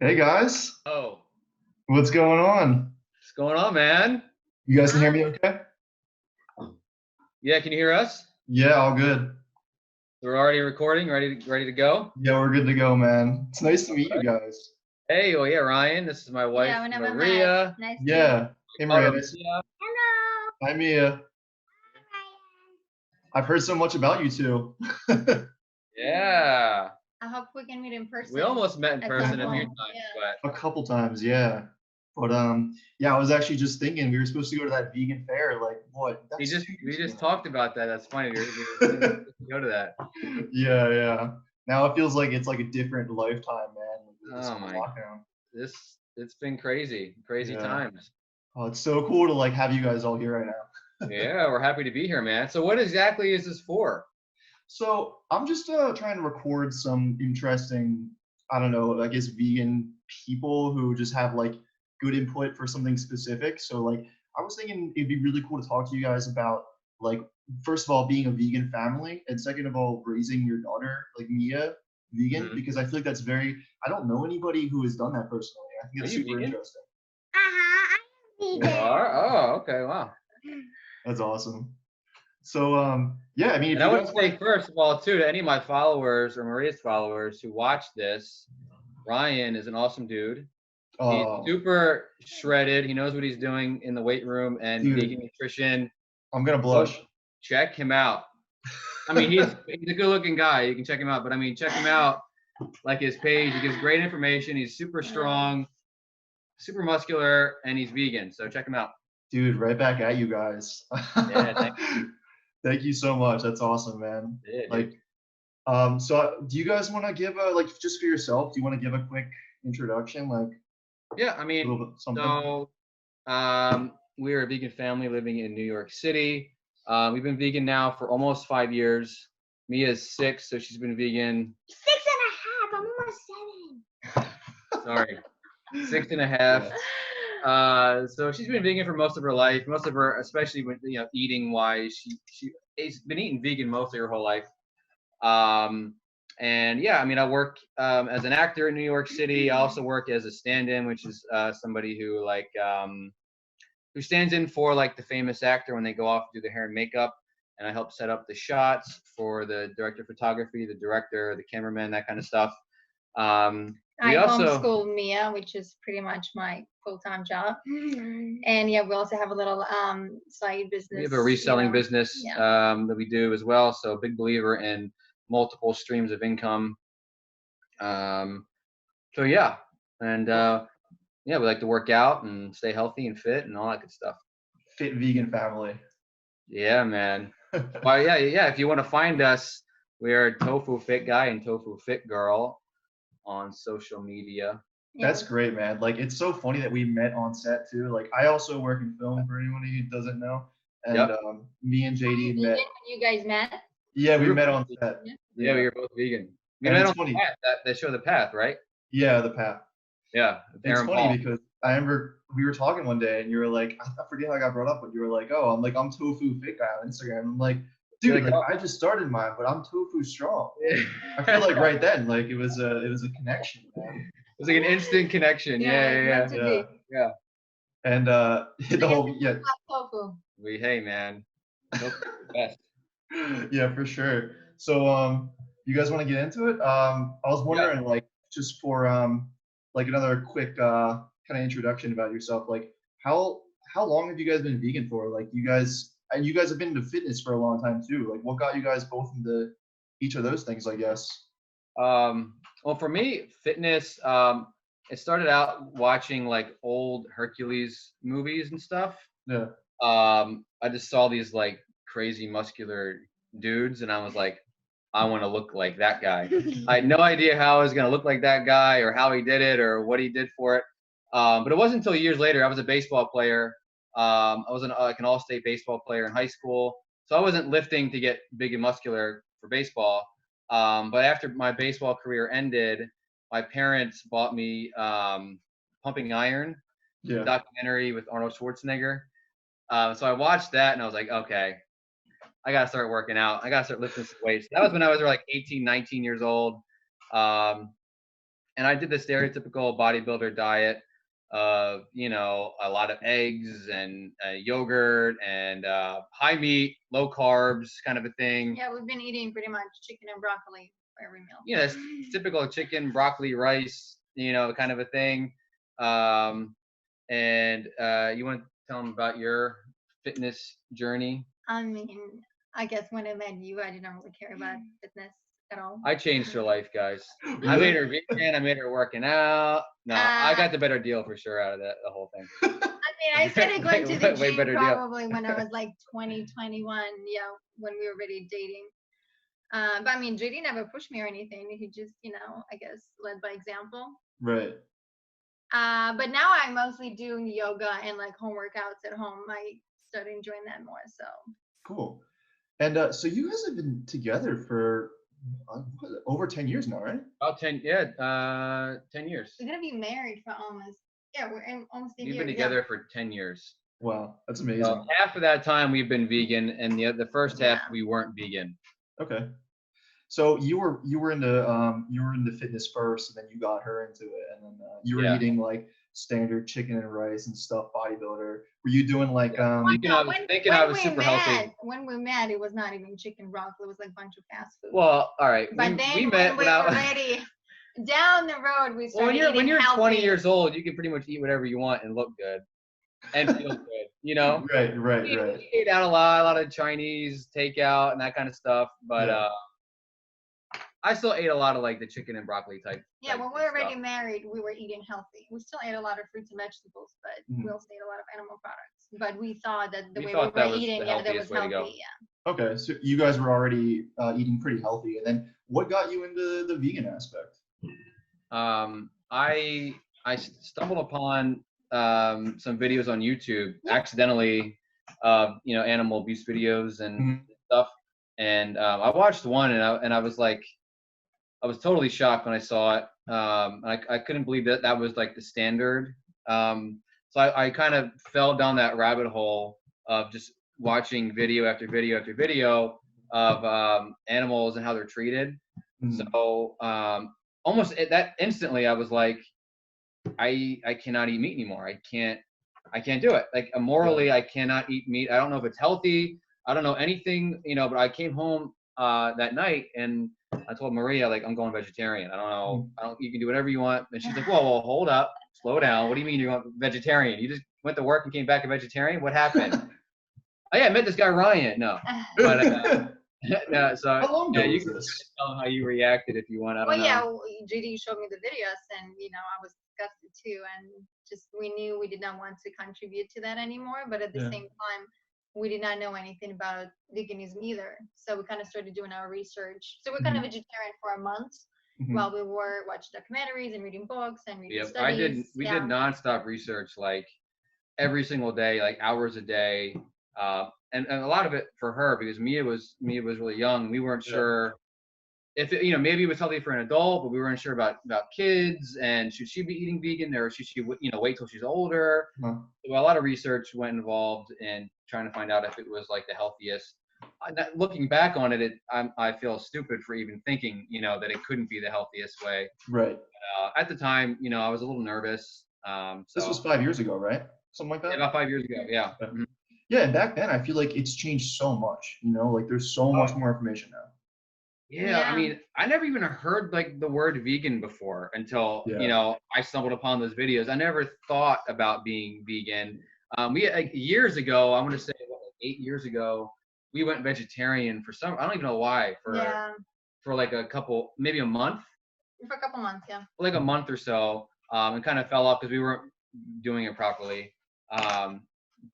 Hey guys, Oh, what's going on? what's going on, man? You guys can hear me okay? Yeah, can you hear us? Yeah, all good. We're already recording, ready to go. Yeah, we're good to go, man. It's nice to meet you guys. Hey, well, yeah, Ryan. This is my wife, Yeah, we never met. Maria. Nice to meet you. Yeah. Hey, Call her Mariia. Maria. Hello. Hi, Mia. I've heard so much about you two. Yeah, I hope we can meet in person. we almost met in at person some a few point. times, Yeah. but A couple times, yeah. But yeah, I was actually just thinking we were supposed to go to that vegan fair. Like, what? we That's just 2 we years just ago. talked about that. That's funny. We were supposed to go to that. Yeah, yeah. Now it feels like it's like a different lifetime, man. With this Oh whole my, lockdown. it's been crazy Yeah. times. Oh, it's so cool to like have you guys all here right now. Yeah, we're happy to be here, man. So, what exactly is this for? So I'm just trying to record some interesting, I don't know, I guess vegan people who just have like good input for something specific. So like I was thinking it'd be really cool to talk to you guys about like first of all being a vegan family and second of all raising your daughter like Mia vegan Mhm. because I feel like that's very I don't know anybody who has done that personally. I think Are it's you super vegan? interesting. I'm You vegan. are? Oh, okay, wow. That's awesome. So yeah, I mean if And I you want guys to want say first of all, too, to any of my followers or Maria's followers who watch this, Ryan is an awesome dude. He's to super shredded. He knows what he's doing in the weight room and dude, vegan nutrition. I'm gonna Go blush. check him out. I mean, he's a good-looking guy. You can check him out. But I mean, check him out. Like his page, he gives great information. He's super strong, super muscular, and he's vegan. So check him out. Dude, right back at you guys. Yeah, thank Thank you so much. That's awesome, man. you. Yeah, Like, dude. so do you guys want to give a like just for yourself? Do you want to give a quick introduction, like Yeah, I a mean, little bit something? so we're a vegan family living in New York City. We've been vegan now for almost 5 years. Mia's 6, so she's been vegan. 6.5. I'm almost 7. Sorry, 6.5. So she's been vegan for most of her life. Most of her, especially when eating wise, she's been eating vegan mostly her whole life. And yeah, I mean, I work as an actor in New York City. I also work as a stand-in, which is somebody who who stands in for like the famous actor when they go off to do the hair and makeup. And I help set up the shots for the director of photography, the director, the cameraman, that kind of stuff. I homeschool Mia, which is pretty much my full-time job. And yeah, we also have a little side business. We have a reselling business that we do as well. So big believer in multiple streams of income. So yeah, and yeah, we like to work out and stay healthy and fit and all that good stuff. Fit vegan family. Yeah, man. Well, yeah. If you want to find us, we are Tofu Fit Guy and Tofu Fit Girl on social media. That's great, man. Like it's so funny that we met on set too. Like I also work in film for anyone who doesn't know. And Yep. Me and JD met. When you guys met? Yeah, we met on set. Yeah, we were both vegan. We And met it's on funny. the path, that show The Path, right? Yeah, the path. Yeah. It's Aaron funny Paul. because I remember we were talking one day and you were like, I forget how I got brought up, but you were like, oh, I'm Tofu Fit Guy on Instagram. I'm like, dude, like, I just started mine, but I'm Tofu Strong. I feel like right then, like it was a connection, man. It was like an instant connection. Yeah. And the whole Tofu. Hey man, tofu's the best. Yeah, for sure. So you guys want to get into it? I was wondering, like, just for like another quick kind of introduction about yourself, like how long have you guys been vegan for? Like you guys have been into fitness for a long time too. Like what got you guys both into each of those things, I guess? Well, for me, fitness, it started out watching like old Hercules movies and stuff. Yeah. I just saw these like crazy muscular dudes and I was like, I want to look like that guy. I had no idea how I was going to look like that guy or how he did it or what he did for it. But it wasn't until years later. I was a baseball player. I was like an all-state baseball player in high school. So I wasn't lifting to get big and muscular for baseball. But after my baseball career ended, my parents bought me Pumping Iron, documentary with Arnold Schwarzenegger. So I watched that and I was like, okay, I got to start working out. I got to start lifting some weights. That was when I was like 18, 19 years old. And And I did the stereotypical bodybuilder diet of, you know, a lot of eggs and yogurt and high meat, low carbs kind of a thing. Yeah, we've been eating pretty much chicken and broccoli for every meal. Yeah, it's typical chicken, broccoli, rice, you know, kind of a thing. And you want to tell them about your fitness journey? I mean, I guess when I met you, I didn't really care about fitness at all. I changed her life, guys. I made her vegan. I made her working out. No, I got the better deal for sure out of that, the whole thing. I mean, I started going to the Way gym better deal. probably when I was like 20, 21, yeah, when we were already dating. But I mean, JD never pushed me or anything. He just, you know, I guess led by example. Right. But now I mostly do yoga and like home workouts at home. I started enjoying that more. So Cool. And so you guys have been together for over 10 years now, right? About 10, yeah, 10 years. we're gonna be married for almost, yeah, we're in almost a We've year. been together for 10 years. Wow, that's amazing. So half of that time we've been vegan, and the first half Yeah. we weren't vegan. Okay. So you were into fitness first, and then you got her into it, and then you were Yeah. eating like standard chicken and rice and stuff, bodybuilder. Were you doing like Thinking I was we super met, healthy. When we met, it was not even chicken broccoli. It was like a bunch of fast food. Well, all right. but then we met when we were ready, down the road, we started when you're eating 20 healthy. years old, you can pretty much eat whatever you want and look good and feel good, you know? right. We ate out a lot of Chinese takeout and that kind of stuff, but Yeah. I still ate a lot of like the chicken and broccoli type. Yeah, type when we were stuff. already married, we were eating healthy. We still ate a lot of fruits and vegetables, but we also ate a lot of animal products. But we thought that the way we were eating, that was healthy. Yeah. Okay, so you guys were already eating pretty healthy, and then what got you into the vegan aspect? I stumbled upon some videos on YouTube accidentally, you know, animal abuse videos and stuff, and I watched one, and I was like, I was totally shocked when I saw it. I couldn't believe that was like the standard. So I kind of fell down that rabbit hole of just watching video after video after video of animals and how they're treated. So almost that instantly, I was like, I cannot eat meat anymore. I can't do it. Like morally, I cannot eat meat. I don't know if it's healthy. I don't know anything, you know. But I came home that night and I told Mariia, like, I'm going vegetarian. I don't know. You can do whatever you want. And she's like, well, hold up, slow down. What do you mean you're going vegetarian? You just went to work and came back a vegetarian? What happened? Oh yeah, I met this guy Ryan. No, but no. So How long ago you was can this? tell how you reacted if you want. I don't know. Yeah, JD showed me the videos, and you know, I was disgusted too, and just we knew we did not want to contribute to that anymore. But at the same time, we did not know anything about veganism either. So we kind of started doing our research. So we're kind of vegetarian for a month while we were watching documentaries and reading books and reading studies. We did nonstop research, like every single day, like hours a day. And a lot of it for her, because Mia was really young. We weren't sure if it, you know, maybe it was healthy for an adult, but we weren't sure about kids, and should she be eating vegan, or should she, you know, wait till she's older. So a lot of research went involved in trying to find out if it was like the healthiest. Looking back on it, I feel stupid for even thinking, you know, that it couldn't be the healthiest way. Right. At the time, you know, I was a little nervous. This was 5 years ago, right? Something like that? About 5 years ago, yeah. Yeah, and back then I feel like it's changed so much, you know, like there's so much more information now. Yeah, I mean, I never even heard like the word vegan before until, you know, I stumbled upon those videos. I never thought about being vegan. We like, years ago, I want to say like 8 years ago, we went vegetarian for I don't even know why, for like a couple, maybe a month. For a couple months, yeah. Like a month or so, and kind of fell off because we weren't doing it properly.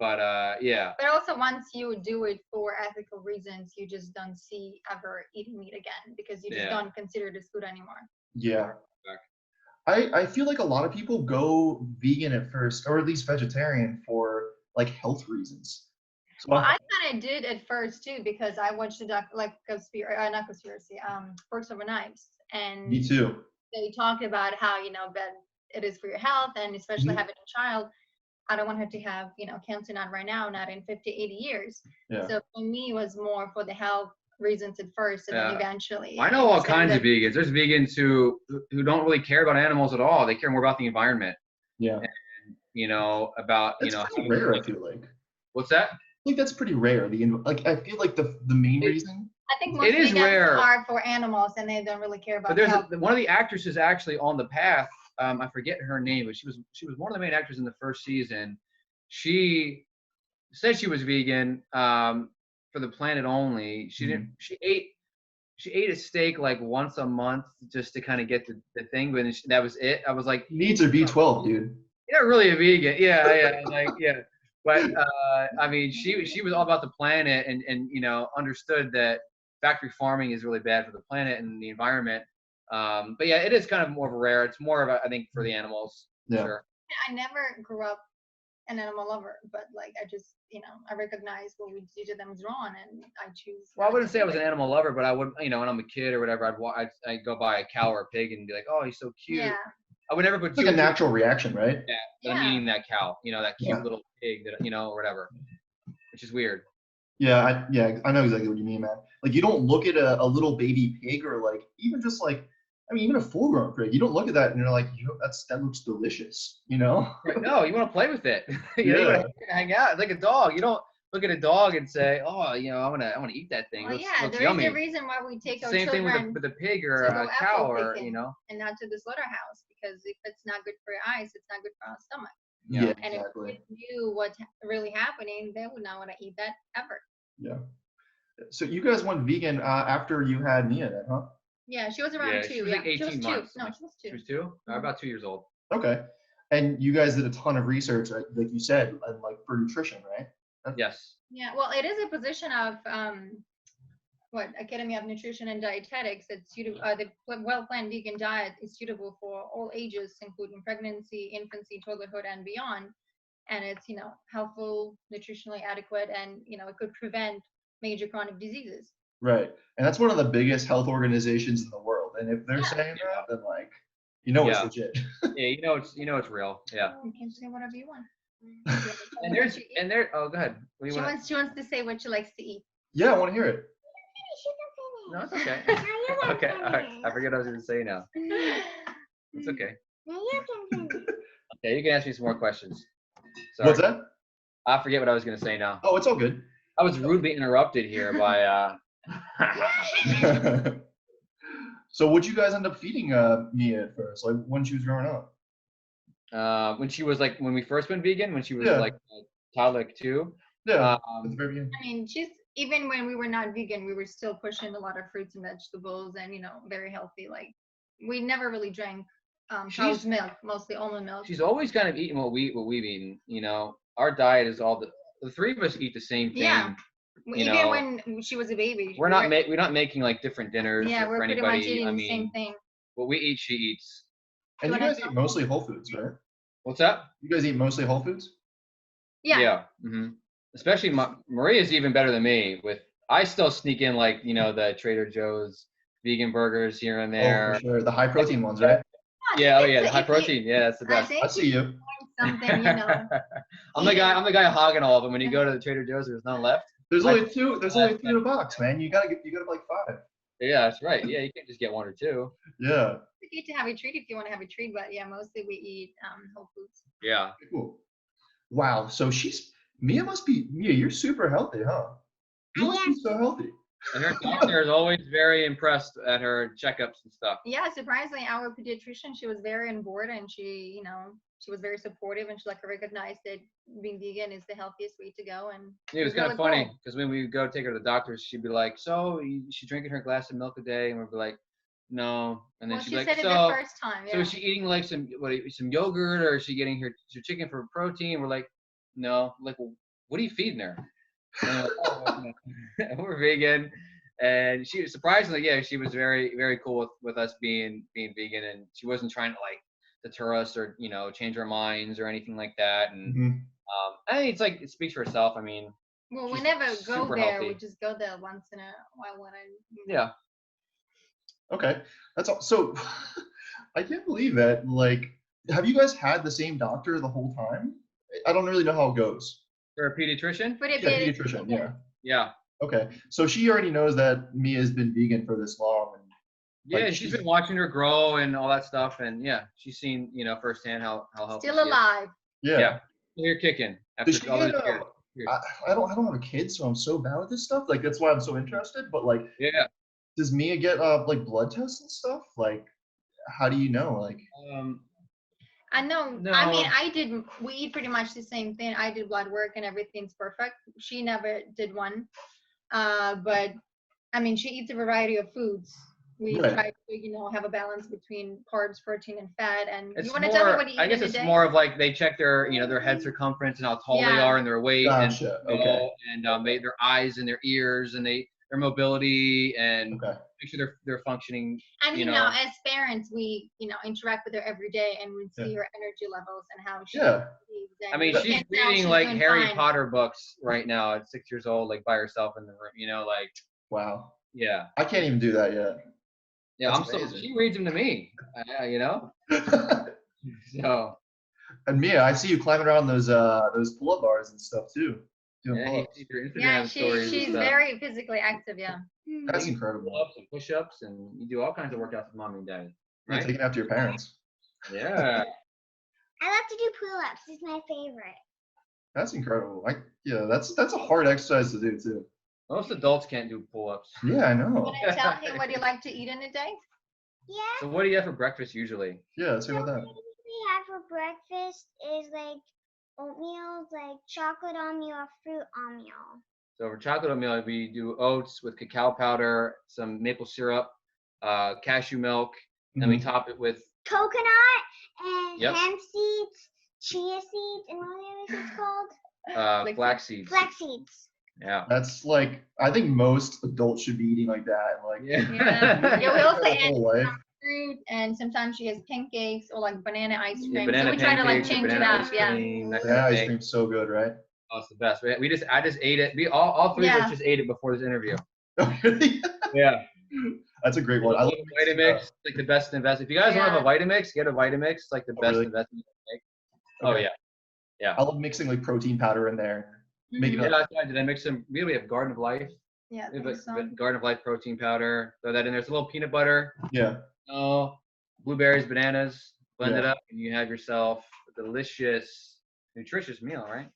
But But also, once you do it for ethical reasons, you just don't see ever eating meat again because you just don't consider it as food anymore. Yeah. I feel like a lot of people go vegan at first, or at least vegetarian, for like health reasons. So well, I kind of did at first too, because I watched the Forks Over Knives, and me too. They talked about how, you know, bad it is for your health, and especially having a child. I don't want her to have, you know, cancer, not right now, not in 50, 80 years. Yeah. So for me, it was more for the health reasons at first, and then eventually. I know all kinds of vegans. There's vegans who don't really care about animals at all. They care more about the environment. Yeah. And, about that's pretty rare. I feel like. What's that? I think that's pretty rare. I feel like the main reason. I think most vegans are for animals, and they don't really care about. But there's one of the actresses actually on the path. I forget her name, but she was one of the main actors in the first season. She said she was vegan for the planet only. She didn't. She ate a steak like once a month just to kind of get the thing, but that was it. I was like, needs her B12, dude. You're not really a vegan. Yeah. But I mean, she was all about the planet and understood that factory farming is really bad for the planet and the environment. But yeah, it is kind of more of a rare. It's more of a, I think, for the animals. Yeah. Sure. I never grew up an animal lover, but like I just, I recognize what we do to them is wrong, and I choose. Well, I wouldn't say I was an animal lover, but I would, when I'm a kid or whatever, I'd go buy a cow or a pig and be like, oh, he's so cute. Yeah. I would never put. It's like a natural reaction, right? Yeah. I'm eating that cow, that cute little pig that, or whatever, which is weird. Yeah, I know exactly what you mean, man. Like, you don't look at a little baby pig or like even just like, I mean, even a full-grown pig. You don't look at that and you're like, that looks delicious, Right. No, you want to play with it. You yeah. want to hang out. It's like a dog. You don't look at a dog and say, oh, I want to eat that thing. Well, looks there yummy. is a reason why we take our Same children thing with a pig or a cow or and not to the slaughterhouse, because if it's not good for your eyes, it's not good for our stomach. Yeah, and exactly. if we knew what's really happening, they would not want to eat that ever. Yeah. So you guys went vegan after you had Mia, then, huh? Yeah, she was around 2. She was like 18 months. No, she was 2. She was 2? About 2 years old. Okay. And you guys did a ton of research, like you said, like for nutrition, right? Yes. Yeah, well, it is a position of Academy of Nutrition and Dietetics. It's suitable. The well-planned vegan diet is suitable for all ages, including pregnancy, infancy, toddlerhood, and beyond. And it's helpful, nutritionally adequate, and it could prevent major chronic diseases. Right, and that's one of the biggest health organizations in the world. And if they're saying that, then like, it's legit. Yeah, it's real. Yeah. You can say whatever you want. Oh, go ahead. She wants to say what she likes to eat. Yeah, I want to hear it. No, it's okay. Okay, all right. I forget what I was going to say now. It's okay. Okay, you can ask me some more questions. Sorry. What's that? I forget what I was going to say now. Oh, it's all good. I was rudely interrupted here by. So what'd you guys end up feeding Mia at first, like when she was growing up? When she was like, when we first went vegan, when she was like toddler 2. Yeah. At the very beginning. I mean, even when we were not vegan, we were still pushing a lot of fruits and vegetables and, very healthy. Like, we never really drank cow's milk, mostly almond milk. She's always kind of eaten what we've eaten. Our diet is all the 3 of us eat the same thing. Yeah. Even when she was a baby. We're not making like different dinners. Yeah, we're pretty much eating the same thing. What we eat, she eats. And you guys eat mostly whole foods, right? What's that? You guys eat mostly whole foods? Yeah. Yeah. Mm-hmm. Especially Maria's even better than me. I still sneak in like the Trader Joe's vegan burgers here and there. Oh, for sure. The high protein ones, right? Yeah. Oh yeah, the high protein. Yeah, that's the best. I see you. Something, I'm the guy hogging all of them. When you go to the Trader Joe's, there's none left. There's only 2. There's only 2 in a box, man. You gotta like 5. Yeah, that's right. Yeah, you can't just get 1 or 2. Yeah. You get to have a treat if you want to have a treat, but yeah, mostly we eat whole foods. Yeah. Cool. Wow. So Mia, you're super healthy, huh? You must be so healthy. And her doctor is always very impressed at her checkups and stuff. Yeah, surprisingly, our pediatrician, she was very on board, and she was very supportive, and she recognized that being vegan is the healthiest way to go. And it was kind of funny because when we go take her to the doctor, she'd be like, "So, is she drinking her glass of milk a day?" And we'd be like, "No." And then she'd be like, said it the first time. So is she eating like some yogurt, or is she getting her chicken for protein? We're like, "No." Like, well, what are you feeding her? And we're vegan, and she surprisingly, she was very, very cool with us being vegan, and she wasn't trying to like deter us or change our minds or anything like that. And I think it speaks for itself. I mean, well, we never go there. Healthy. We just go there once in a while when Yeah. Okay, that's all. So I can't believe that. Like, have you guys had the same doctor the whole time? I don't really know how it goes. For a pediatrician? For a pediatrician, yeah. Yeah. Okay, so she already knows that Mia has been vegan for this long, and Yeah, like she's been watching her grow and all that stuff, and yeah, she's seen firsthand how healthy Still she alive. yeah. Yeah, you're kicking Does after she all those get, years. I don't have a kid, so I'm so bad with this stuff. Like that's why I'm so interested. But like, Yeah. does Mia get like blood tests and stuff? Like, how do you know? Like, I know. No. I mean, we eat pretty much the same thing. I did blood work and everything's perfect. She never did one. But I mean, she eats a variety of foods. We Right. try to, have a balance between carbs, protein, and fat. And It's you want to tell me what you eat I guess in a it's day? more of like they check their their head circumference and how tall they Yeah. are and their weight Gotcha. and Okay. and their eyes and their ears and their mobility and okay. make sure they're functioning. And as parents, we interact with her every day, and we see her energy levels and how she Yeah. behaves. I mean, we she's can tell reading like doing Harry fine. Potter books right now at 6 years old, like by herself in the room. Like Wow. yeah, I can't even do that yet. yeah. That's I'm so amazing. she reads them to me, So And Mia, I see you climbing around those pull-up bars and stuff too. Doing yeah, you pull-ups. see your Instagram Yeah, stories. and she's stuff. very physically active. Yeah. That's You can incredible. pull-ups and push-ups, and you do all kinds of workouts with mommy and daddy. You're Right? taking after your parents. Yeah. I love to do pull-ups. It's my favorite. That's incredible. That's a hard exercise to do too. Most adults can't do pull-ups. Yeah, I know. Want to tell him what you like to eat in a day? Yeah. So what do you have for breakfast usually? Yeah, let's hear about that. What we have for breakfast is like oatmeal, like chocolate oatmeal or fruit oatmeal. So for chocolate oatmeal, we do oats with cacao powder, some maple syrup, cashew milk, and we top it with Coconut and Yep. hemp seeds, chia seeds, and what are the other seeds called? flax seeds. Flax seeds. Yeah. That's like I think most adults should be eating like that. Like Yeah. Yeah, we also their add whole life. fruit, and sometimes she has pancakes or like banana ice cream. Yeah, banana So we try to like pancakes, change it banana up. ice Yeah. cream, that kind Banana of ice thing. cream's so good, right? Oh, it's the best. I just ate it. We all three of Yeah. us just ate it before this interview. Really? Yeah. That's a great one. I love Vitamix, like the best investment. If you guys don't have a Vitamix, get a Vitamix. It's like the best really? investment you can make. Oh Okay. yeah. I love mixing like protein powder in there. Make it Yeah, up. that's why did I mix some? We have Garden of Life. Yeah. We have think so. Garden of Life protein powder. Throw that in there. It's a little peanut butter. Yeah. Blueberries, bananas. Blend it Yeah. up, and you have yourself a delicious, nutritious meal, right?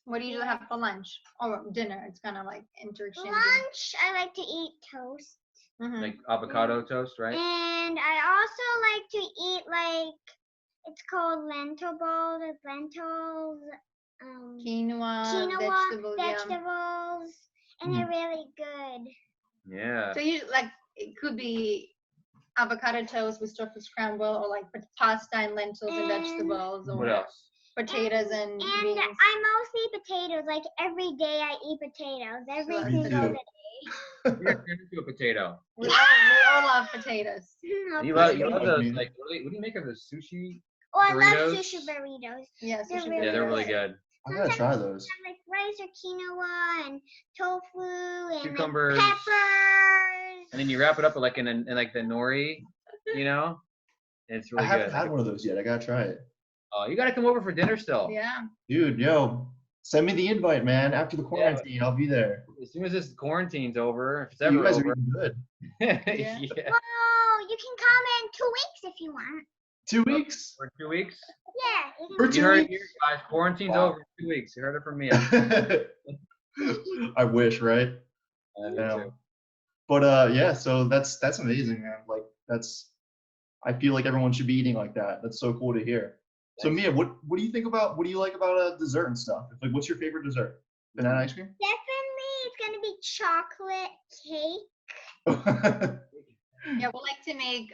What do you usually have for lunch or dinner? It's kind of like interchangeable. Lunch, I like to eat toast. Mhm. Like avocado toast, right? And I also like to eat it's called lentil balls or lentils. Quinoa, Quinoa, vegetables. Yeah. vegetables, and they're really good. Yeah. So you like it could be avocado toast with stuffed scramble, or like pasta and lentils and vegetables, or What else? potatoes and And beans. I mostly potatoes. Like every day I eat potatoes. Every Sure. Me single too. day. You're into a potato. We all love potatoes. You That's love good, those, man. like, what do you make of those sushi? Oh, I burritos? love sushi burritos. Yeah, They're sushi really Yeah, they're burritos. really good. I gotta try those. Like rice or quinoa and tofu and Cucumbers. like peppers. And then you wrap it up like in like the nori, It's I really haven't good. had one of those yet. I gotta try it. Oh, you gotta come over for dinner still. Yeah. Dude, yo, send me the invite, man. After the quarantine, I'll be there. As soon as this quarantine's over, if it's You ever guys are over. eating good. Yeah. Well, you can come in 2 weeks if you want. 2 weeks? For 2 weeks. Yeah. You For can two You heard it weeks? here, guys. Quarantine's Wow. over in 2 weeks. You heard it from me. I wish, right? Me Yeah. too. But yeah, so that's amazing, man. Like I feel like everyone should be eating like that. That's so cool to hear. So Thanks. Mia, what do you think about what do you like about dessert and stuff? Like, what's your favorite dessert? Banana ice cream? Definitely, it's gonna be chocolate cake. Yeah, we like to make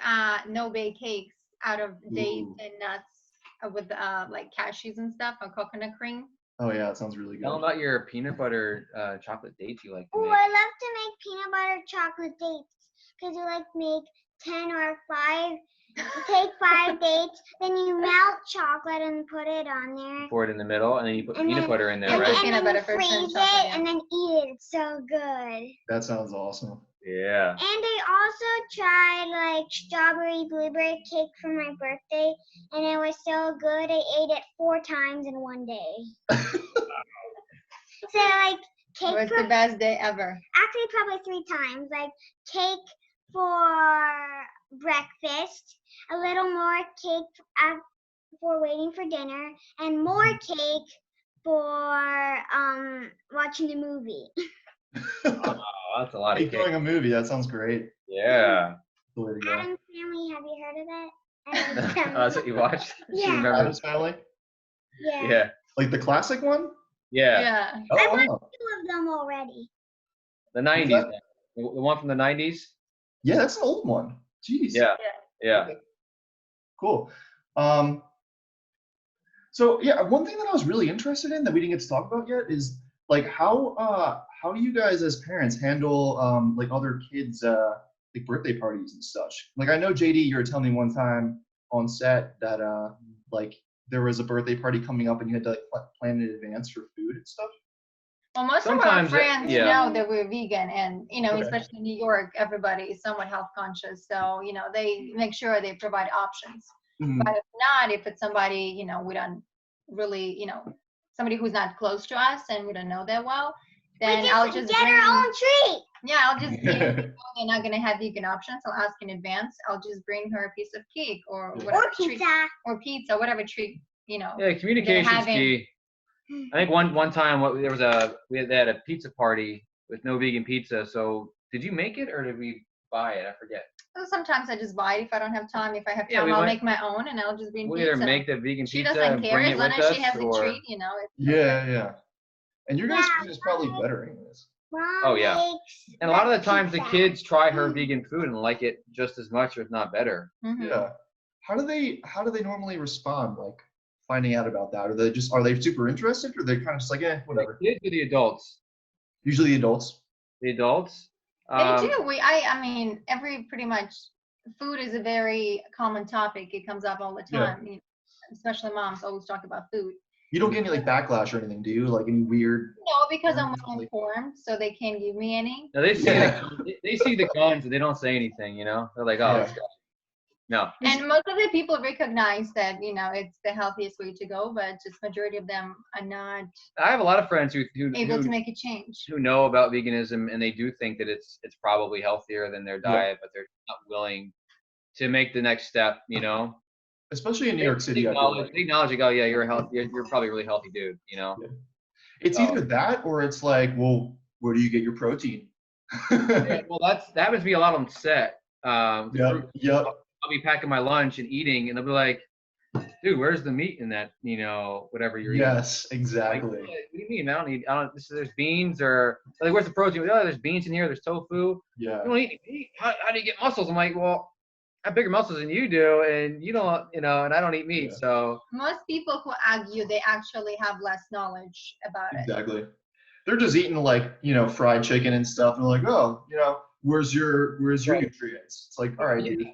no-bake cakes out of dates Ooh. and nuts with like cashews and stuff, or coconut cream. Oh yeah, that sounds really Tell them good. about your peanut butter chocolate dates you like to Oh, make. I love to make peanut butter chocolate dates because you like make 10 or 5. You take 5 dates, then you melt chocolate and put it on there. Pour it in the middle, and then you put And peanut then- butter in there, And right? then- peanut butter you first and freeze chocolate, it yeah. and then eat it. It's so good. That sounds awesome. Yeah. And I also tried like strawberry blueberry cake for my birthday, and it was so good. I ate it 4 times in one day. So like It was the best day ever. Actually, probably 3 times. Like cake for breakfast, a little more cake for waiting for dinner, and more cake for watching the movie. Oh, that's a lot of Cake cake. during a movie. That sounds great. Yeah. The way to go. Adam's Family, have you heard of it? Adam's Family. That's what you watched? She Yeah. remembers. Addams Family, Yeah. Yeah. like the classic one. Yeah. Yeah. Oh, I wow. watched 2 of them already. The 90s. The one from the 90s? Yeah, that's an old one. Jeez. Yeah. Yeah. Okay. Cool. So yeah, one thing that I was really interested in that we didn't get to talk about yet is like how do you guys as parents handle like other kids like birthday parties and such? Like I know JD, you were telling me one time on set that like there was a birthday party coming up and you had to like plan in advance for food and stuff. Well, most Sometimes, of our friends yeah. know that we're vegan, and Okay. especially in New York, everybody is somewhat health conscious. So they make sure they provide options. Mhm. But if not, if it's somebody we don't really somebody who's not close to us and we don't know that well, then I'll just get bring, our own treat. yeah, I'll just if they're not gonna have vegan options, I'll ask in advance. I'll just bring her a piece of cake or whatever Or treat, pizza. or pizza, whatever treat Yeah, communication's having- key. I think one time they had a pizza party with no vegan pizza. So did you make it or did we buy it? I forget. So sometimes I just buy it if I don't have time. If I have Yeah, time, we I'll went- make my own and I'll just bring We'll pizza. either make the vegan She pizza doesn't and care bring as it long with as us, she has or a treat. It's Yeah. And your guys' Yeah, food is probably better anyways. Mom Oh, yeah. makes and a lot of the times the pizza. kids try her vegan food and like it just as much, if not better. Mhm. Yeah. How do they normally respond, like finding out about that? Are they super interested, or they kind of just like, whatever? The kids or the adults? Usually adults. The adults. They do. I mean, pretty much food is a very common topic. It comes up all the Yeah. time. Especially moms always talk about food. You don't get any like backlash or anything, do you? Like any weird? No, because I'm well Really? informed, so they can't give me any. Now they see Yeah. they see the guns and they don't say anything. They're like, oh, Yeah. let's go. No. And most of the people recognize that it's the healthiest way to go, but just majority of them are not I have a lot of friends who able to make a change. who know about veganism and they do think that it's probably healthier than their diet, but they're not willing to make the next step. Especially in New York City. I feel like. They acknowledge, like, oh yeah, you're healthy. You're probably a really healthy dude. It's either that or it's like, well, where do you get your protein? Yeah, well, that happens to be a lot on set. Yep. I'll be packing my lunch and eating, and they'll be like, "Dude, where's the meat in that? Whatever you're eating." Yes, exactly. Like, what do you mean? I don't. There's beans or like, where's the protein? Oh, there's beans in here. There's tofu. Yeah. You don't eat meat. How do you get muscles? I'm like, well, I have bigger muscles than you do, and you don't, and I don't eat meat. Yeah. So Most people who argue, they actually have less knowledge about it. Exactly. They're just eating like, fried chicken and stuff, and they're like, oh, where's your Right. nutrients? It's like, all right, dude.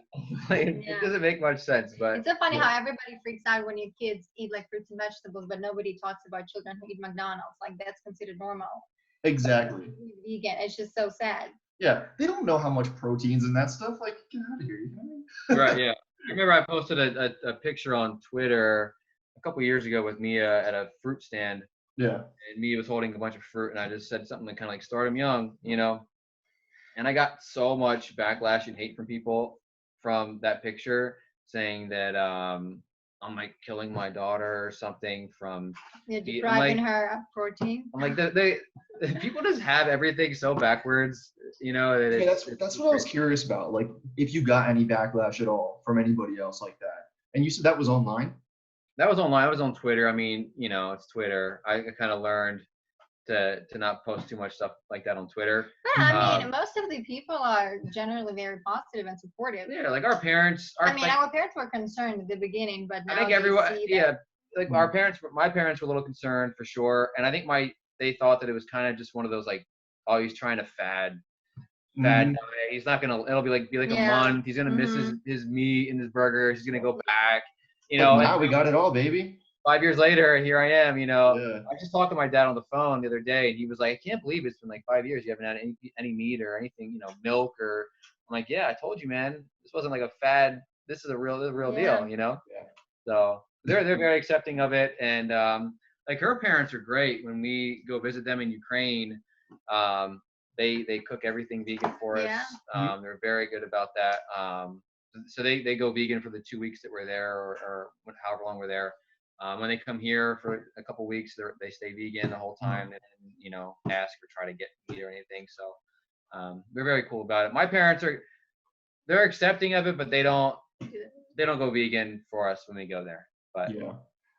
It doesn't make much sense, but It's so funny Yeah. how everybody freaks out when your kids eat like fruits and vegetables, but nobody talks about children who eat McDonald's. Like that's considered normal. Exactly. Vegan. It's just so sad. Yeah. They don't know how much protein's in that stuff. Like, get out of here. You know what I mean? right, yeah. I remember I posted a picture on Twitter a couple years ago with Mia at a fruit stand, Yeah. and Mia was holding a bunch of fruit, and I just said something to kind of like start them young, And I got so much backlash and hate from people from that picture saying that I'm like killing my daughter or something from. You're I'm depriving like- her of protein. I'm like they people just have everything so backwards, that Okay, it's- that's what I was curious about. Like, if you got any backlash at all from anybody else like that. And you said that was online? That was online. I was on Twitter. I mean, it's Twitter. I kind of learned to not post too much stuff like that on Twitter. But I mean, Um, most of the people are generally very positive and supportive. Yeah, like our parents. I mean, our parents were concerned at the beginning, but now I think they everyone. see that- Yeah, like my parents were a little concerned for sure, and I think they thought that it was kind of just one of those like, oh, he's trying to fad Mhm. diet. He's not gonna. It'll be like a Yeah. month. He's gonna miss his meat and his burgers. He's gonna go back. Like, and now we got it all, baby. 5 years later, here I am. Yeah. I just talked to my dad on the phone the other day, and he was like, "I can't believe it's been like 5 years. You haven't had any meat or anything, milk or." I'm like, "Yeah, I told you, man. This wasn't like a fad. This is a real Yeah. deal, Yeah. So they're very accepting of it, and like her parents are great. When we go visit them in Ukraine, they cook everything vegan for us. Yeah. They're very good about that. So they go vegan for the 2 weeks that we're there, or however long we're there. When they come here for a couple weeks, they stay vegan the whole time, and you know, ask or try to get meat or anything. So they're very cool about it. My parents they're accepting of it, but they don't go vegan for us when we go there. But Yeah,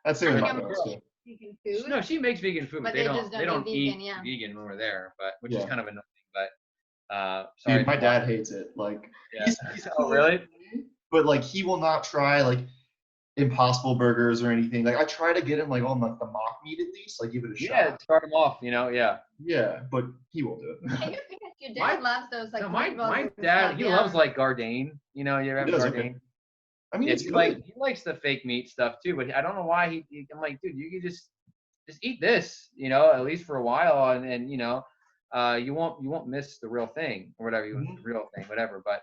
that's it. I with think my I'm parents, too. vegan food. no, she makes vegan food, But but they they just don't don't eat eat vegan, yeah. vegan when we're there, but which is Yeah. kind of annoying. But sorry. Dude, my dad hates it. Like, Yeah. he's Oh, cool, really? but like he will not try like Impossible Burgers or anything. Like I try to get him like on the mock meat at least, like give it a Yeah, shot. start them off. You know, yeah. Yeah, but he won't do it. Your dad loves those like No, my meatballs and dad, stuff, he yeah. loves like Gardein. You know, you ever have He does, Gardein? okay. I mean, Yeah, it's he good. likes the fake meat stuff too, but I don't know why I'm like, dude, you can just eat this, you know, at least for a while, and you know, you won't miss the real thing or whatever the real thing, whatever. But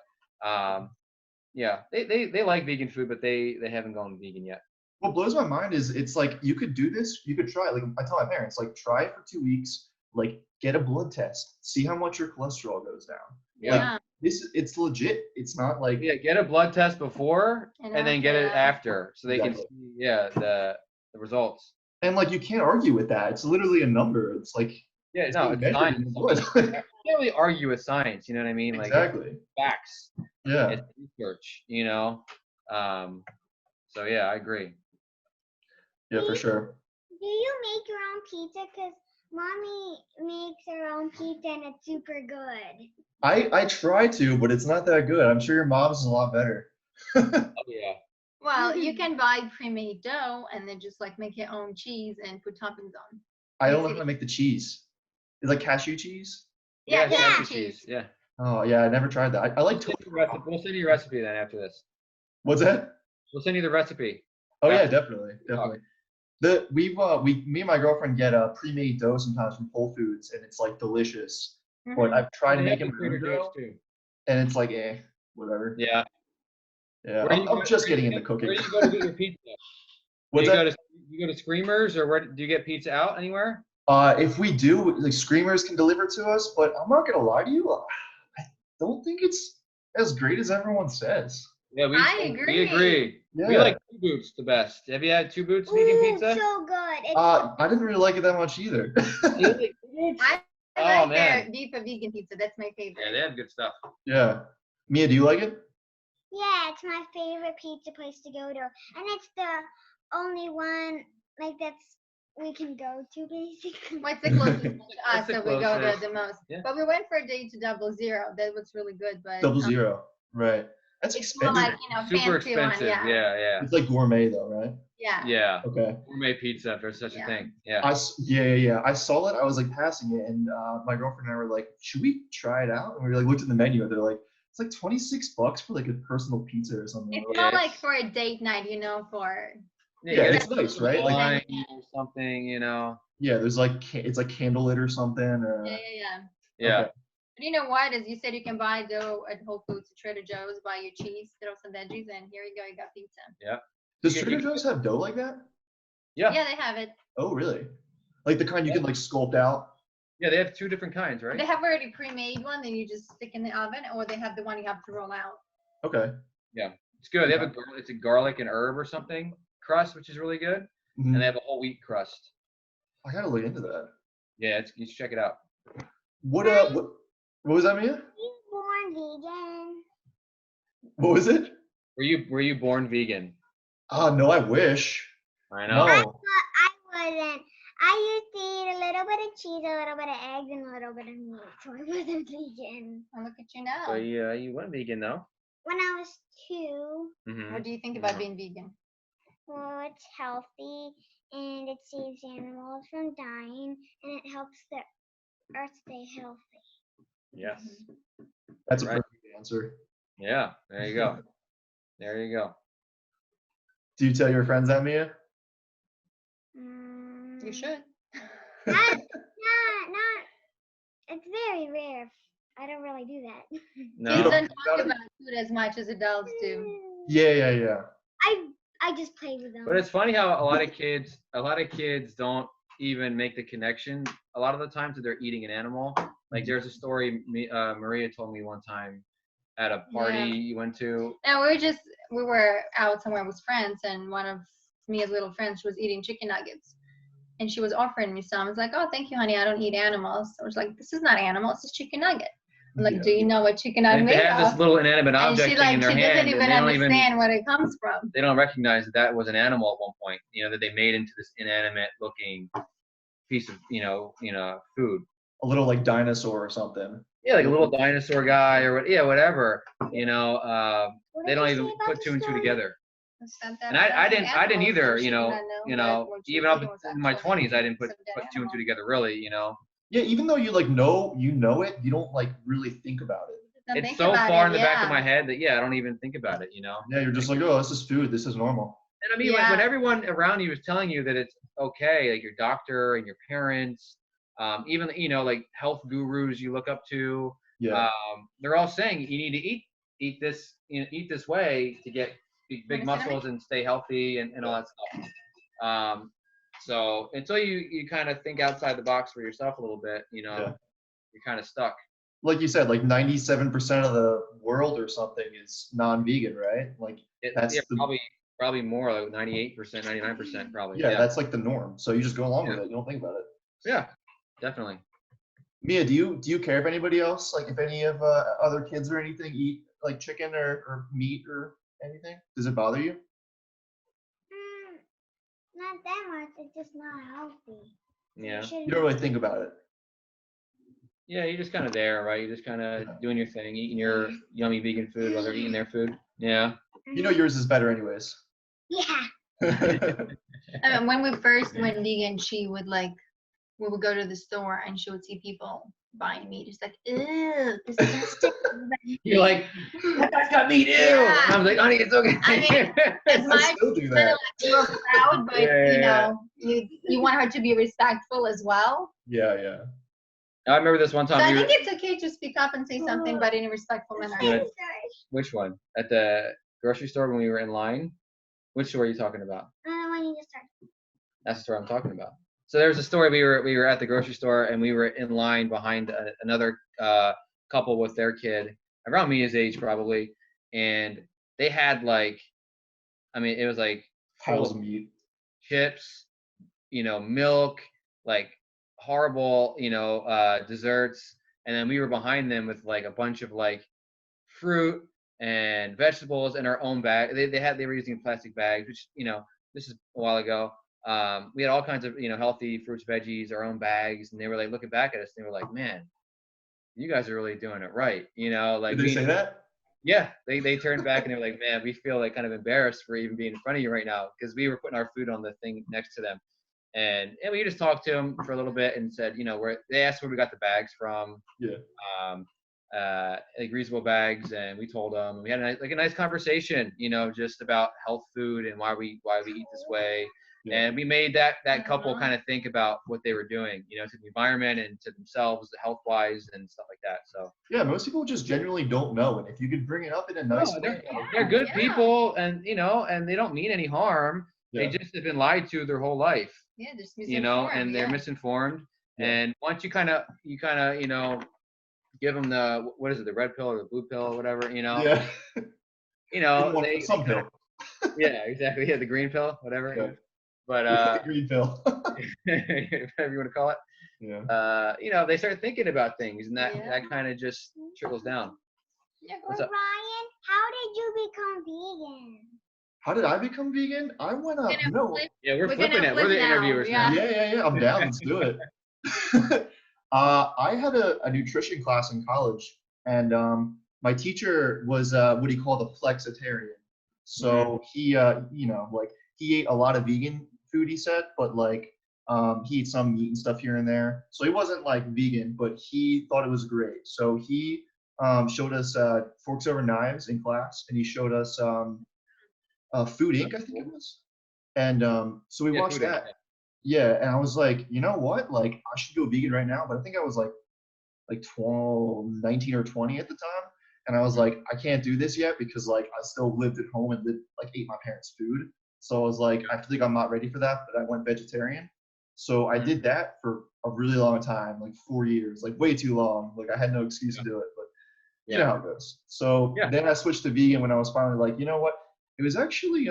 yeah, they like vegan food, but they haven't gone vegan yet. What blows my mind is it's like you could do this, you could try it. Like I tell my parents, like try it for 2 weeks, like get a blood test, see how much your cholesterol goes down. Yeah. Like it's legit. It's not like Yeah, get a blood test before and then get it after, so they can Exactly. see the results. and like you can't argue with that. It's literally a number. It's like Yeah, no, being it's measured in science. the blood. You can't really argue with science, you know what I mean? Like Exactly. it's facts. Yeah. It's research, you know. So yeah, I agree. Yeah, for sure. Do you make your own pizza? Because mommy makes her own pizza and it's super good. I try to, but it's not that good. I'm sure your mom's is a lot better. Oh yeah. Well, you can buy pre-made dough and then just like make your own cheese and put toppings on. I don't know how to make the cheese. It's like cashew cheese. Yeah, Yeah, cashew cheese. cheese. Yeah. Oh yeah, I never tried that. I like tofu. We'll send you a recipe then after this. What's that? We'll send you the recipe. Oh yeah, After- definitely. Me and my girlfriend get a pre-made dough sometimes from Whole Foods, and it's like delicious. But I've tried to They make have it the Trader Joe's too. and it's like whatever. Yeah. Yeah, Where do you I'm go- just where do getting you into go- cooking. Where do you go to get your pizza? What's do you that? go to you go to Screamers, or where do you get pizza out anywhere? If we do, like Screamers can deliver to us, but I'm not gonna lie to you, I don't think it's as great as everyone says. Yeah, we I We agree. Yeah. We like Two Boots the best. Have you had Two Boots vegan Ooh, pizza? so good. It's I didn't really like it that much either. You like Two Boots? I Oh, like man. their beef and vegan pizza. That's my favorite. Yeah, they have good stuff. Yeah. Mia, do you like it? yeah, it's my favorite pizza place to go to, and it's the only one like that's we can go to basically. What's the closest to us What's the that we go to closest? the most? Yeah. But we went for a date to 00. That was really good, but 00. Right. That's it's more expensive. like, you know, Super fancy one, expensive. yeah. Yeah. It's like gourmet though, right? Yeah. Yeah. Okay. Gourmet pizza, if there's such a Yeah. thing. Yeah. Yeah. I saw it. I was like passing it, and my girlfriend and I were like, "Should we try it out?" And we like looked at the menu, and they're like, "It's like $26 for like a personal pizza or something." It's We're not like, like for a date night, you know, for Yeah, you it's get nice, right? Like, wine or something, you know. yeah, there's like it's like candlelit or something. Or, yeah. Yeah. Okay. But you know what? As you said, you can buy dough at Whole Foods, Trader Joe's, buy your cheese, throw some veggies, and here you go, you got pizza. Does You Trader get- Joe's have dough like that? Yeah. Yeah, they have it. Oh, really? Like the kind you can like sculpt out? Yeah, they have two different kinds, right? They have already pre-made one, then you just stick in the oven, or they have the one you have to roll out. Okay. It's good. They have it's a garlic and herb or something crust, which is really good, Mhm. and they have a whole wheat crust. I gotta look into that. Yeah, you should check it out. What was that, Mia? Being born vegan. What was it? Were you born vegan? Oh no, I wish. I know. No. I wasn't. I used to eat a little bit of cheese, a little bit of eggs, and a little bit of meat, so I wasn't vegan. Oh, look at you now. So you went vegan though. When I was 2, Mm-hmm. What do you think about being vegan? well, it's healthy and it saves animals from dying and it helps the earth stay healthy. Yes. That's a Right. perfect answer. Yeah. There you go. There you go. Do you tell your friends that, Mia? You should. Not. It's very rare. I don't really do that. No. Kids don't You talk gotta- about food as much as adults do. Yeah. I I just play with them. But it's funny how a lot of kids don't even make the connection a lot of the times that they're eating an animal. Like there's a story Mariia told me one time at a party you went to. No, we were out somewhere with friends, and one of Mia's little friends was eating chicken nuggets, and she was offering me some. I was like, oh, thank you, honey. I don't eat animals. I was like, this is not animal. It's just chicken nugget. I'm like, do you know what chicken I'm And made they have of? this little inanimate And object she thing in their she hand, doesn't even and they don't even understand where it comes from. they don't recognize that was an animal at one point. You know, that they made into this inanimate looking piece of food. A little like dinosaur or something. Yeah, like a little dinosaur guy or whatever. You know, What they did don't you even say about put the two and two story? together. It's not that And I didn't animals, either. so she You did know, not that what she even was up eating was in my actually 20s, I didn't put some dead two and two animal. together really. You know, Yeah, even though you like know it, you don't like really think about it. Don't it's think so about far it, in the back of yeah. my head that I don't even think about it. You know. Yeah, you're just like, oh, this is food. This is normal. And I mean, when everyone around you is telling you that it's okay, like your doctor and your parents, even like health gurus you look up to, Yeah. they're all saying you need to eat this, eat this way to get big muscles and stay healthy and all that stuff. So until you kind of think outside the box for yourself a little bit, you're kind of stuck. Like you said, like 97% of the world or something is non-vegan, right? Like that's probably more, like 98%, 99% probably. Yeah, that's like the norm. So you just go along with it. You don't think about it. Yeah, definitely. Mia, do you care if anybody else, like if any of other kids or anything eat like chicken or meat or anything? Does it bother you? Not that much. It's just not healthy. Yeah. You don't really think about it. Yeah, you're just kind of there, right? You're just kind of doing your thing, eating your yummy vegan food while they're eating their food. Yeah. You know yours is better anyways. Yeah. When we first went vegan, we would go to the store and she would see people buying meat. It's like, ew, disgusting. You're like, that guy's got meat, ew. Yeah. And I was like, honey, it's okay. I mean, it might still do be that. like you're proud, but you want her to be respectful as well. Yeah. I remember this one time. So I think it's okay to speak up and say something, but in a respectful manner. Yeah. Which one? At the grocery store when we were in line? Which store are you talking about? When you just start. That's the store I'm talking about. So there's a story. We were at the grocery store and we were in line behind another couple with their kid, around Mia's age probably, and they had it was like Piles of meat, chips, milk, like horrible, desserts, and then we were behind them with like a bunch of like fruit and vegetables in our own bag. They were using plastic bags, which this is a while ago. We had all kinds of healthy fruits, veggies, our own bags, and they were like looking back at us. And they were like, "Man, you guys are really doing it right." Like did they say that? Yeah, they turned back and they were like, "Man, we feel like kind of embarrassed for even being in front of you right now because we were putting our food on the thing next to them." And we just talked to them for a little bit and said, they asked where we got the bags from. Yeah. Like reasonable bags, and we told them. We had a nice conversation, just about health food and why we eat this way. Yeah. And we made that couple kind of think about what they were doing, to the environment and to themselves, health wise and stuff like that. So yeah, most people just genuinely don't know, and if you could bring it up in a nice way, they're good people, and and they don't mean any harm. Yeah. They just have been lied to their whole life. Yeah, just misinformed. And they're misinformed. Yeah. And once you kind of give them the the red pill or the blue pill or whatever, Yeah. Some pill. Yeah, exactly. Yeah, the green pill, whatever. Yeah. But green pill. whatever you want to call it. Yeah. They start thinking about things, and that kind of just trickles down. Yeah. Ryan, how did you become vegan? How did I become vegan? I went up. No. Yeah, we're flipping it. We're the interviewers now. Yeah. I'm down. Let's do it. I had a nutrition class in college, and my teacher was what he called a flexitarian. So he, he ate a lot of vegan food, he said, but he ate some meat and stuff here and there. So he wasn't like vegan, but he thought it was great. So he showed us Forks Over Knives in class, and he showed us Food Inc., I think it was. And so we watched that. Yeah, and I was like, you know what? Like, I should go vegan right now. But I think I was like 19 or 20 at the time. And I was like, I can't do this yet because I still lived at home and ate my parents' food. So I was like, I think I'm not ready for that, but I went vegetarian. So I did that for a really long time, like 4 years, like way too long. Like I had no excuse to do it, but you know how it goes. So Yeah. then I switched to vegan when I was finally like, you know what? It was actually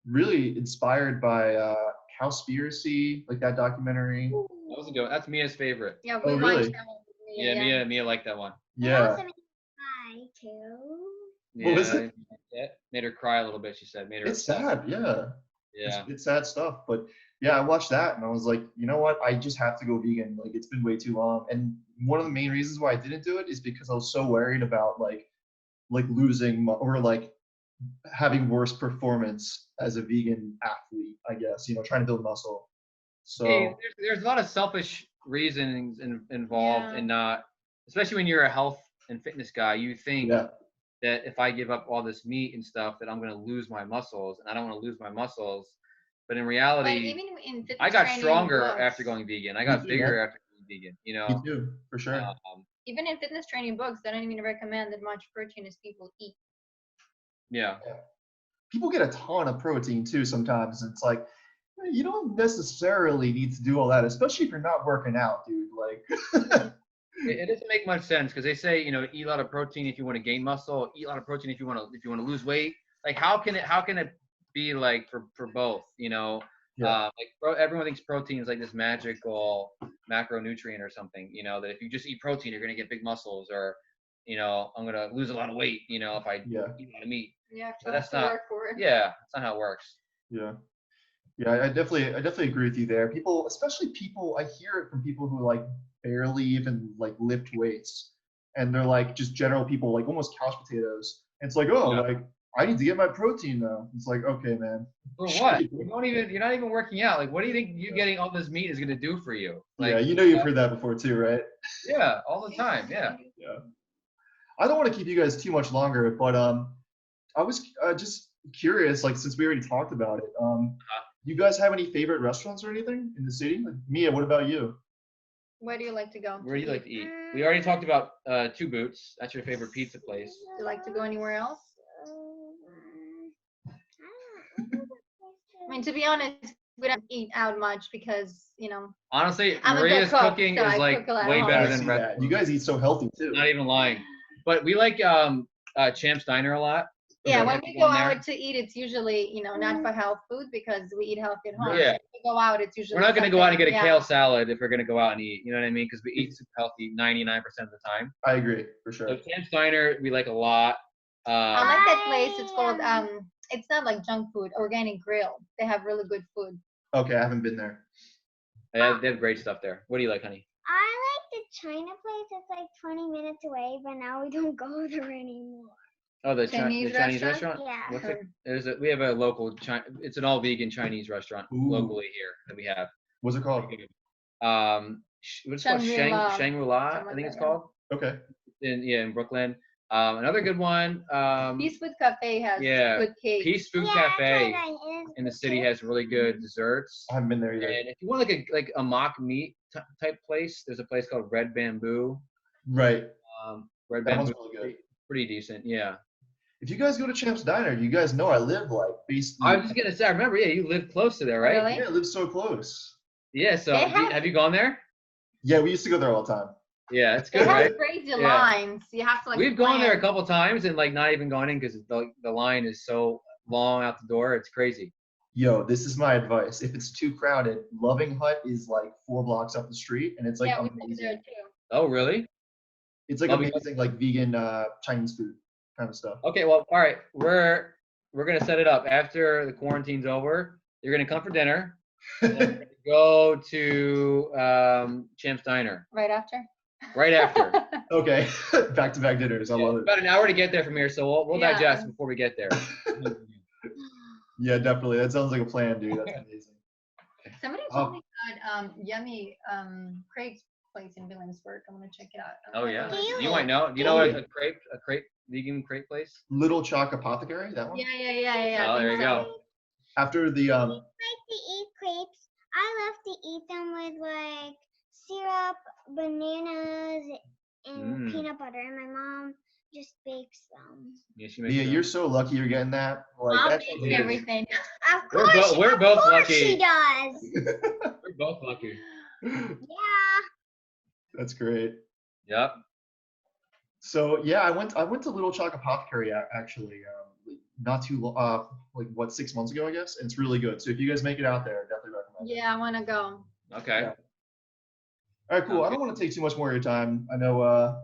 really inspired by Cowspiracy, like that documentary. That was a good one. That's Mia's favorite. Yeah, Oh, we really? watched that one with Mia, Yeah, Mia liked that one. It Yeah. also made me cry too. What was Yeah, yeah, made her cry a little bit. She said, made her It's upset. sad, yeah. Yeah. It's sad stuff. But yeah, I watched that and I was like, you know what? I just have to go vegan. Like it's been way too long. And one of the main reasons why I didn't do it is because I was so worried about like losing or like having worse performance as a vegan athlete, I guess, you know, trying to build muscle. So Hey, there's a lot of selfish reasons involved Yeah. in not, especially when you're a health and fitness guy, you think yeah, that if I give up all this meat and stuff, that I'm going to lose my muscles, and I don't want to lose my muscles. But in But reality, even in fitness I got training stronger books, after going vegan. I Me got too, bigger man. after going vegan. You me know, too, for sure. even in fitness training books, they don't even recommend that much protein as people eat. yeah. People get a ton of protein too sometimes. It's like you don't necessarily need to do all that, especially if you're not working out, dude. Like It doesn't make much sense because they say, you know, eat a lot of protein if you want to gain muscle, eat a lot of protein if you want to lose weight. Like how can it be like for both, you know? Yeah. Everyone thinks protein is like this magical macronutrient or something, you know, that if you just eat protein you're going to get big muscles, or you know, I'm going to lose a lot of weight, you know, if I Yeah. eat a lot of meat. Yeah, But that's not work for it. Yeah, that's not how it works. Yeah. Yeah, I definitely agree with you there. People, especially people, I hear it from people who like barely even like lift weights, and they're like just general people, like almost couch potatoes. And it's like, oh, Yeah. like I need to get my protein now. It's like, okay, man. For what? You're not even working out. Like, what do you think you getting all this meat is going to do for you? Like, Yeah, you know you've heard that before too, right? yeah, all the time. Yeah. Yeah. I don't want to keep you guys too much longer, but I was just curious, like since we already talked about it, you guys have any favorite restaurants or anything in the city? Like, Mia, what about you? Where do you like to go? Where do you like to eat? We already talked about Two Boots. That's your favorite pizza place. Do you like to go anywhere else? I mean, to be honest, we don't eat out much because, you know, Honestly, I'm a good Maria's cook, cooking so is I like cook a lot way at better home. I than see that. restaurants. You guys eat so healthy too. Not even lying. But we like Champ's Diner a lot. yeah, Okay, when like we to go in there. out to eat, it's usually, you know, not for health food because we eat healthy at home. Yeah. So if we go out, it's usually We're not going to go out and get a something- kale salad if we're going to go out and eat. You know what I mean? Because we eat super healthy 99% of the time. I agree, for sure. So Champ's Diner, we like a lot. I like that place. It's called it's not like junk food, Organic Grill. They have really good food. Okay, I haven't been there. They have great stuff there. What do you like, honey? I like the China place. It's like 20 minutes away, but now we don't go there anymore. Oh, the Chinese Chinese restaurant? restaurant? Yeah. What's it? We have a local it's an all vegan Chinese restaurant Ooh. locally here that we have. What's it called? What's it called? Shangri-La. Shangri-La, Something I think like it's that, called. Okay. In Brooklyn. Another good one. Peace Food Cafe has yeah, good cake. Peace Food Yeah, Cafe I tried that. in the city has really good desserts. I haven't been there either. And if you want like a mock meat type place, there's a place called Red Bamboo. Right. Red That one's Bamboo, really good. pretty decent. Yeah. If you guys go to Champ's Diner, you guys know I live like basically. I was just gonna say, I remember, yeah, you live close to there, right? Really? Yeah, I live so close. Yeah. So They have- have you gone there? Yeah, we used to go there all the time. Yeah, it's They good, have right? crazy Yeah. lines. You have to like. We've gone there a plan. couple times and like not even gone in because the line is so long out the door. It's crazy. Yo, this is my advice. If it's too crowded, Loving Hut is like 4 blocks up the street, and it's like Yeah, we go there amazing. too. Oh, really? It's like Loving amazing, like vegan Chinese food kind of stuff. Okay, well, all right. We're gonna set it up after the quarantine's over. You're gonna come for dinner. And go to Champ's Diner Right after. right after. Okay, back-to-back dinners. I Yeah, love it. about an hour to get there from here, so we'll Yeah. digest before we get there. Yeah, definitely. That sounds like a plan, dude. That's amazing. Somebody told me about yummy crepes place in Williamsburg. I'm gonna check it out. Oh yeah, Really? you might know. Do you know a crepe vegan crepe place? Little Chalk Apothecary, that one. Yeah. I Oh, there think you so. go. After the I like to eat crepes. I love to eat them with like syrup, bananas, and Mm. peanut butter. And my mom just bakes them. Yeah, she makes Mia, them. you're so lucky you're getting that. Like Mom that's makes amazing. everything. Of We're course, we're of both course lucky. she does. We're both lucky. Yeah. That's great. Yep. So yeah, I went to Little Chalk Apothecary actually, not too like what 6 months ago I guess, and it's really good. So if you guys make it out there, definitely recommend it. Yeah, I want to go. Okay. Yeah. All right, cool. I Okay. don't want to take too much more of your time. I know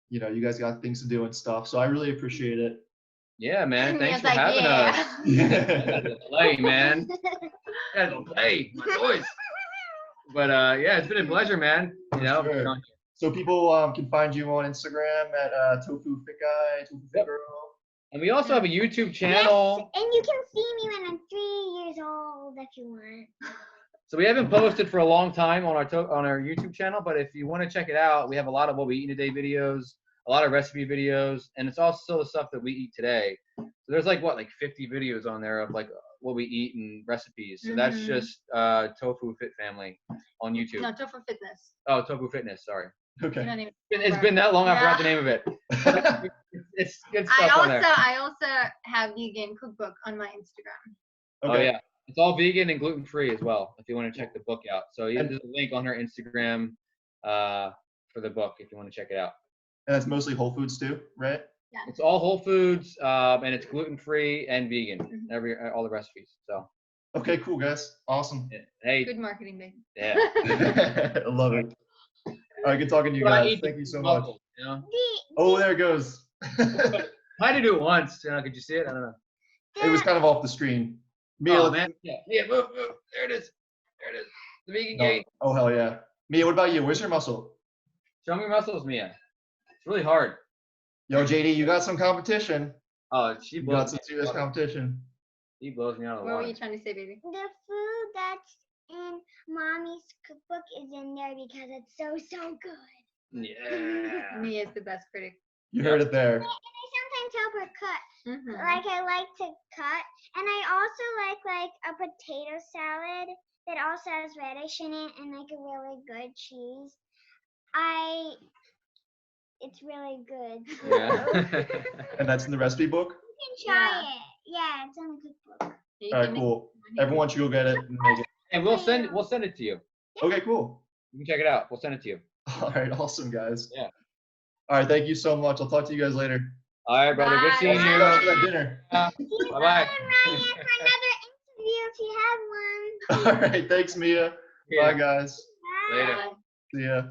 you know you guys got things to do and stuff, so I really appreciate it. Yeah, man. And Thanks Mia's for like, having yeah. us. I gotta play, man. I gotta play my voice. But yeah, it's been a pleasure, man. You know. Sure. being on here. So people can find you on Instagram at Tofu Fit Guy, Tofu Fit Yep. Girl. And we also have a YouTube channel. Yes, and you can see me when I'm 3 years old if you want. So we haven't posted for a long time on our YouTube channel, but if you want to check it out, we have a lot of what we eat today videos, a lot of recipe videos, and it's also the stuff that we eat today. So there's like 50 videos on there of like what we eat and recipes. So that's just Tofu Fit Family on YouTube. No, Tofu Fitness. Oh, Tofu Fitness, sorry. Okay. You don't even It's been that long, I forgot the name of it. It's good stuff on there. I also have vegan cookbook on my Instagram. Okay. Oh yeah, it's all vegan and gluten free as well. If you want to check the book out, so there's a link on her Instagram for the book if you want to check it out. And that's mostly whole foods too, right? Yeah. It's all whole foods and it's gluten free and vegan. All the recipes. So Okay, cool guys. Awesome. hey, Good marketing, babe. yeah. I love it. All right, good talking to you Well, I guys. eat Thank you so muscle, much. You know? Oh, there it goes. I had to do it once. You know, could you see it? I don't know. It was kind of off the screen. Mia, Oh let's- man, yeah, move. There it is. There it is. The vegan no. gate. Oh hell yeah. Mia, what about you? Where's your muscle? Show me your muscles, Mia. It's really hard. Yo, JD, you got some competition. Oh, she You got blows. some serious competition. He blows me out of the What were water. you trying to say, baby? The food that's in Mommy's cookbook is in there because it's so good. Yeah. Me is the best critic. You heard it there. And I sometimes help her cut. Mhm. Like I like to cut, and I also like a potato salad that also has radish in it and like a really good cheese. It's really good. Yeah. And that's in the recipe book? You can try it. Yeah, it's on the cookbook. You All right, can make cool. money. Everyone should go get it and make it. And we'll send it to you. Okay, cool. You can check it out. We'll send it to you. All right, awesome guys. Yeah. All right, thank you so much. I'll talk to you guys later. All right, brother. Good Bye. seeing See you guys for you. that dinner. Bye See bye. Mariia for another interview if you have one. All right, thanks Mia. Bye guys. Bye. Later. Bye. See ya.